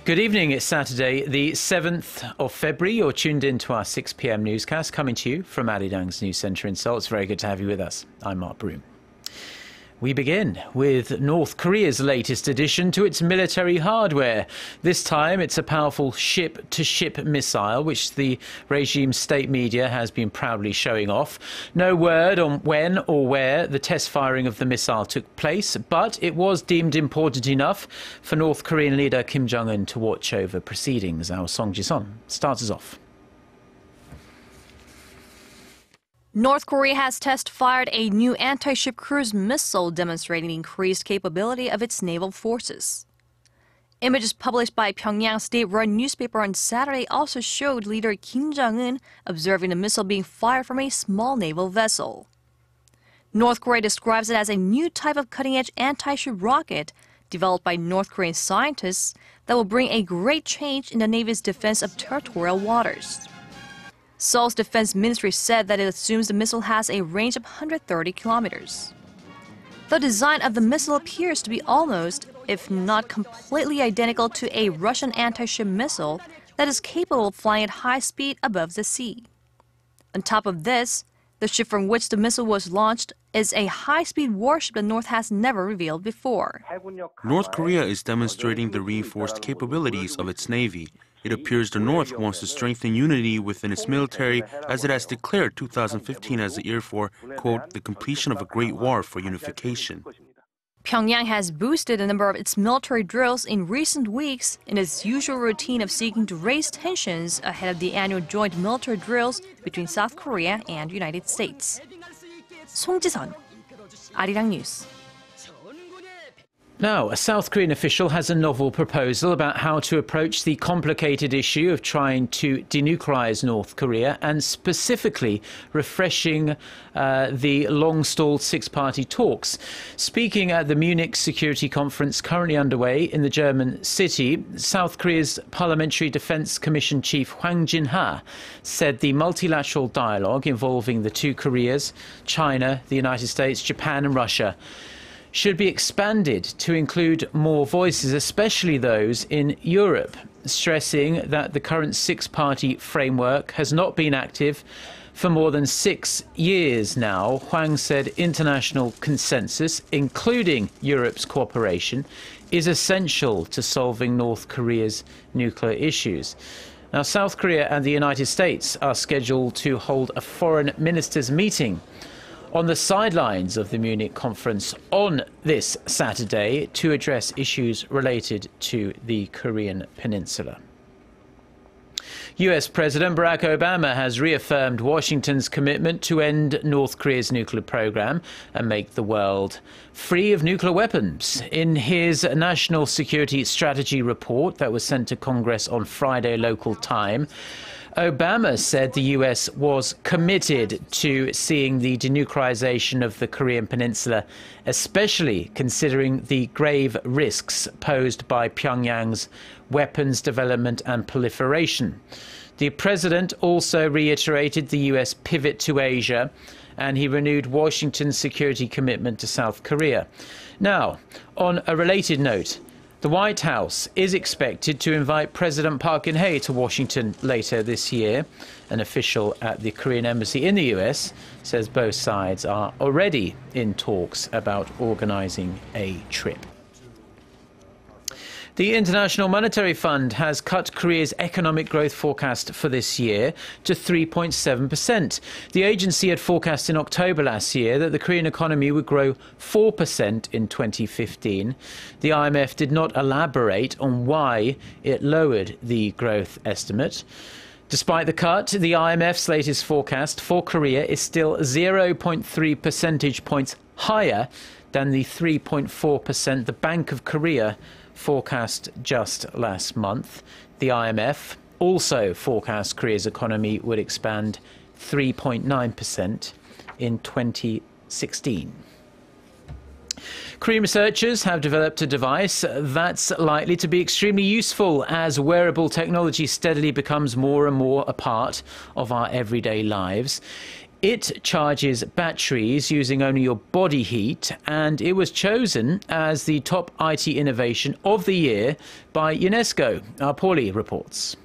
Good evening, it's Saturday, the 7th of February. You're tuned in to our 6 p.m. newscast, coming to you from Arirang's news centre in Seoul. It's very good to have you with us. I'm Mark Broome. We begin with North Korea's latest addition to its military hardware. This time it's a powerful ship-to-ship missile, which the regime's state media has been proudly showing off. No word on when or where the test firing of the missile took place, but it was deemed important enough for North Korean leader Kim Jong-un to watch over proceedings. Our Song Ji-son starts us off. North Korea has test-fired a new anti-ship cruise missile demonstrating the increased capability of its naval forces. Images published by Pyongyang state-run newspaper on Saturday also showed leader Kim Jong-un observing the missile being fired from a small naval vessel. North Korea describes it as a new type of cutting-edge anti-ship rocket developed by North Korean scientists that will bring a great change in the Navy's defense of territorial waters. Seoul's defense ministry said that it assumes the missile has a range of 130 kilometers. The design of the missile appears to be almost, if not completely identical to a Russian anti-ship missile that is capable of flying at high speed above the sea. On top of this, the ship from which the missile was launched is a high-speed warship the North has never revealed before. North Korea is demonstrating the reinforced capabilities of its Navy. It appears the North wants to strengthen unity within its military, as it has declared 2015 as the year for, quote, the completion of a great war for unification. Pyongyang has boosted the number of its military drills in recent weeks in its usual routine of seeking to raise tensions ahead of the annual joint military drills between South Korea and United States. Song Ji-son, Arirang News. Now, a South Korean official has a novel proposal about how to approach the complicated issue of trying to denuclearize North Korea and specifically refreshing the long-stalled six-party talks. Speaking at the Munich Security Conference currently underway in the German city, South Korea's Parliamentary Defense Commission Chief Hwang Jin-ha said the multilateral dialogue involving the two Koreas, China, the United States, Japan and Russia should be expanded to include more voices, especially those in Europe, stressing that the current six-party framework has not been active for more than 6 years now. Hwang said international consensus, including Europe's cooperation, is essential to solving North Korea's nuclear issues. Now, South Korea and the United States are scheduled to hold a foreign ministers' meeting on the sidelines of the Munich conference on this Saturday to address issues related to the Korean peninsula. U.S. President Barack Obama has reaffirmed Washington's commitment to end North Korea's nuclear program and make the world free of nuclear weapons. In his National Security Strategy report that was sent to Congress on Friday local time, Obama said the U.S. was committed to seeing the denuclearization of the Korean peninsula, especially considering the grave risks posed by Pyongyang's weapons development and proliferation. The president also reiterated the U.S. pivot to Asia, and he renewed Washington's security commitment to South Korea. Now, on a related note, the White House is expected to invite President Park Geun-hye to Washington later this year. An official at the Korean embassy in the U.S. says both sides are already in talks about organizing a trip. The International Monetary Fund has cut Korea's economic growth forecast for this year to 3.7%. The agency had forecast in October last year that the Korean economy would grow 4% in 2015. The IMF did not elaborate on why it lowered the growth estimate. Despite the cut, the IMF's latest forecast for Korea is still 0.3 percentage points higher than the 3.4% the Bank of Korea forecast just last month. The IMF also forecast Korea's economy would expand 3.9% in 2016. Korean researchers have developed a device that's likely to be extremely useful as wearable technology steadily becomes more and more a part of our everyday lives. It charges batteries using only your body heat, and it was chosen as the top IT innovation of the year by UNESCO. Our Paulie reports.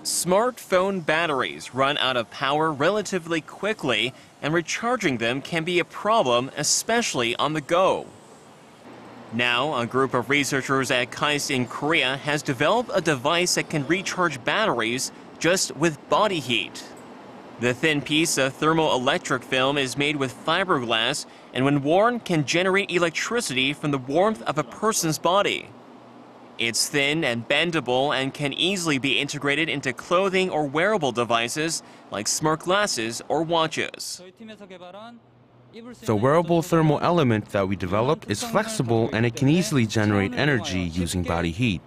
Smartphone batteries run out of power relatively quickly, and recharging them can be a problem, especially on the go. Now, a group of researchers at KAIST in Korea has developed a device that can recharge batteries just with body heat. The thin piece of thermoelectric film is made with fiberglass and when worn can generate electricity from the warmth of a person's body. It's thin and bendable and can easily be integrated into clothing or wearable devices like smart glasses or watches. The wearable thermal element that we developed is flexible and it can easily generate energy using body heat.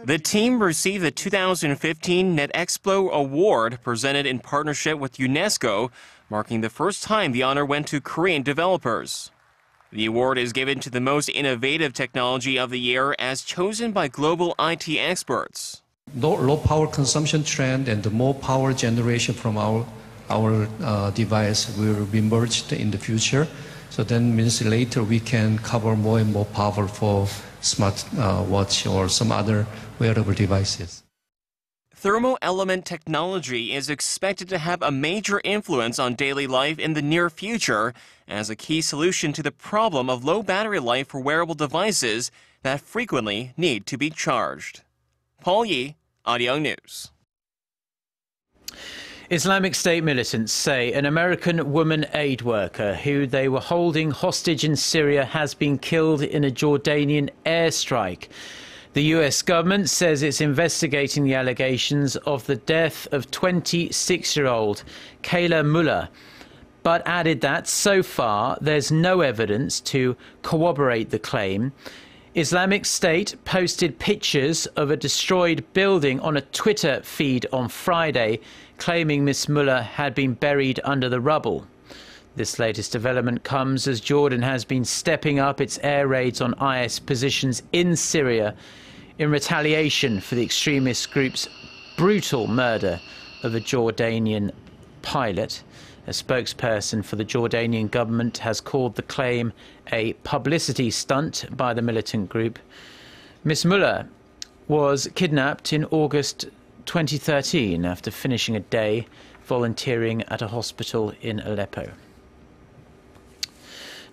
The team received the 2015 NetExpo Award presented in partnership with UNESCO, marking the first time the honor went to Korean developers. The award is given to the most innovative technology of the year as chosen by global IT experts. Low power consumption trend and the more power generation from our device will be merged in the future. So then means later we can cover more and more power for smart watch or some other wearable devices. Thermal element technology is expected to have a major influence on daily life in the near future as a key solution to the problem of low battery life for wearable devices that frequently need to be charged. Paul Yi, Arirang News. Islamic State militants say an American woman aid worker who they were holding hostage in Syria has been killed in a Jordanian airstrike. The U.S. government says it's investigating the allegations of the death of 26-year-old Kayla Muller, but added that so far there's no evidence to corroborate the claim. Islamic State posted pictures of a destroyed building on a Twitter feed on Friday, claiming Miss Muller had been buried under the rubble. This latest development comes as Jordan has been stepping up its air raids on IS positions in Syria in retaliation for the extremist group's brutal murder of a Jordanian pilot. A spokesperson for the Jordanian government has called the claim a publicity stunt by the militant group. Miss Muller was kidnapped in August 2013 after finishing a day volunteering at a hospital in Aleppo.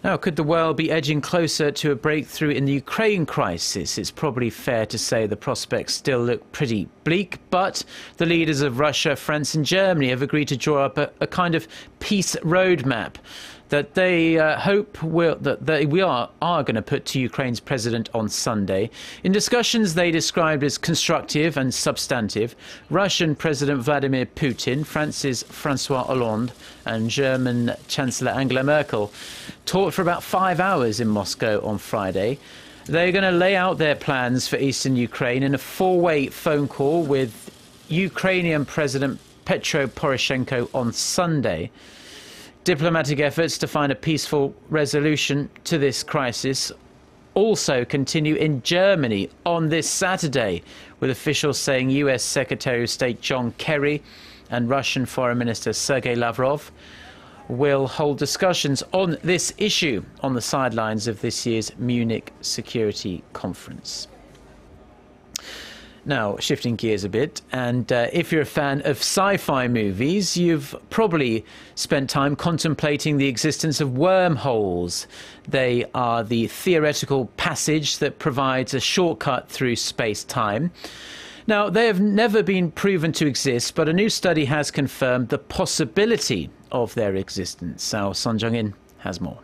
Now, could the world be edging closer to a breakthrough in the Ukraine crisis? It's probably fair to say the prospects still look pretty bleak, but the leaders of Russia, France and Germany have agreed to draw up a kind of peace roadmap that they hope we are going to put to Ukraine's president on Sunday. In discussions they described as constructive and substantive, Russian President Vladimir Putin, France's François Hollande and German Chancellor Angela Merkel talked for about 5 hours in Moscow on Friday. They're going to lay out their plans for eastern Ukraine in a four-way phone call with Ukrainian President Petro Poroshenko on Sunday. Diplomatic efforts to find a peaceful resolution to this crisis also continue in Germany on this Saturday, with officials saying US Secretary of State John Kerry and Russian Foreign Minister Sergei Lavrov will hold discussions on this issue on the sidelines of this year's Munich Security Conference. Now, shifting gears a bit, and if you're a fan of sci-fi movies, you've probably spent time contemplating the existence of wormholes. They are the theoretical passage that provides a shortcut through space-time. Now, they have never been proven to exist, but a new study has confirmed the possibility of their existence. Our Son Jung-in has more.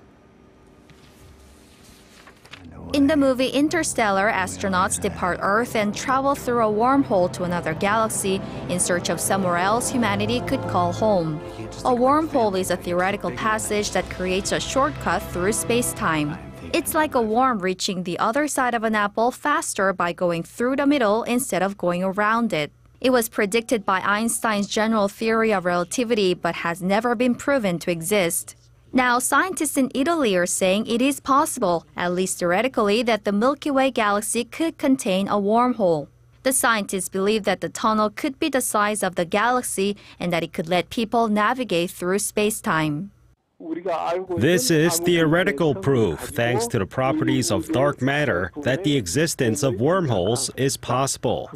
In the movie Interstellar, astronauts depart Earth and travel through a wormhole to another galaxy in search of somewhere else humanity could call home. A wormhole is a theoretical passage that creates a shortcut through space-time. It's like a worm reaching the other side of an apple faster by going through the middle instead of going around it. It was predicted by Einstein's general theory of relativity but has never been proven to exist. Now, scientists in Italy are saying it is possible, at least theoretically, that the Milky Way galaxy could contain a wormhole. The scientists believe that the tunnel could be the size of the galaxy and that it could let people navigate through space-time. This is theoretical proof, thanks to the properties of dark matter, that the existence of wormholes is possible.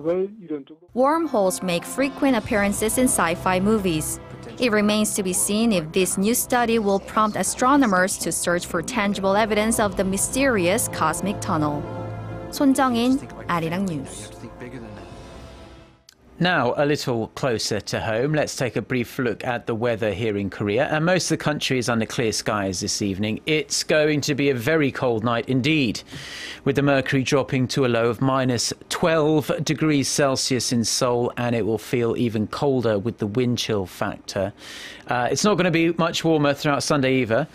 Wormholes make frequent appearances in sci-fi movies. It remains to be seen if this new study will prompt astronomers to search for tangible evidence of the mysterious cosmic tunnel. 손정인, Arirang News. Now, a little closer to home, let's take a brief look at the weather here in Korea. And most of the country is under clear skies this evening. It's going to be a very cold night indeed, with the mercury dropping to a low of minus 12 degrees Celsius in Seoul, and it will feel even colder with the wind chill factor. It's not going to be much warmer throughout Sunday either.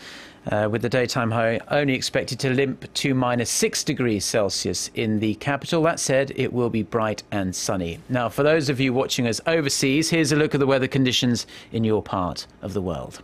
With the daytime high only expected to limp to minus 6 degrees Celsius in the capital. That said, it will be bright and sunny. Now, for those of you watching us overseas, here's a look at the weather conditions in your part of the world.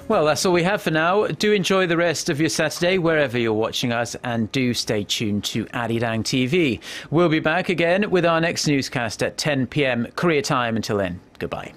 Well, that's all we have for now. Do enjoy the rest of your Saturday wherever you're watching us, and do stay tuned to Arirang TV. We'll be back again with our next newscast at 10 p.m. Korea time. Until then, goodbye.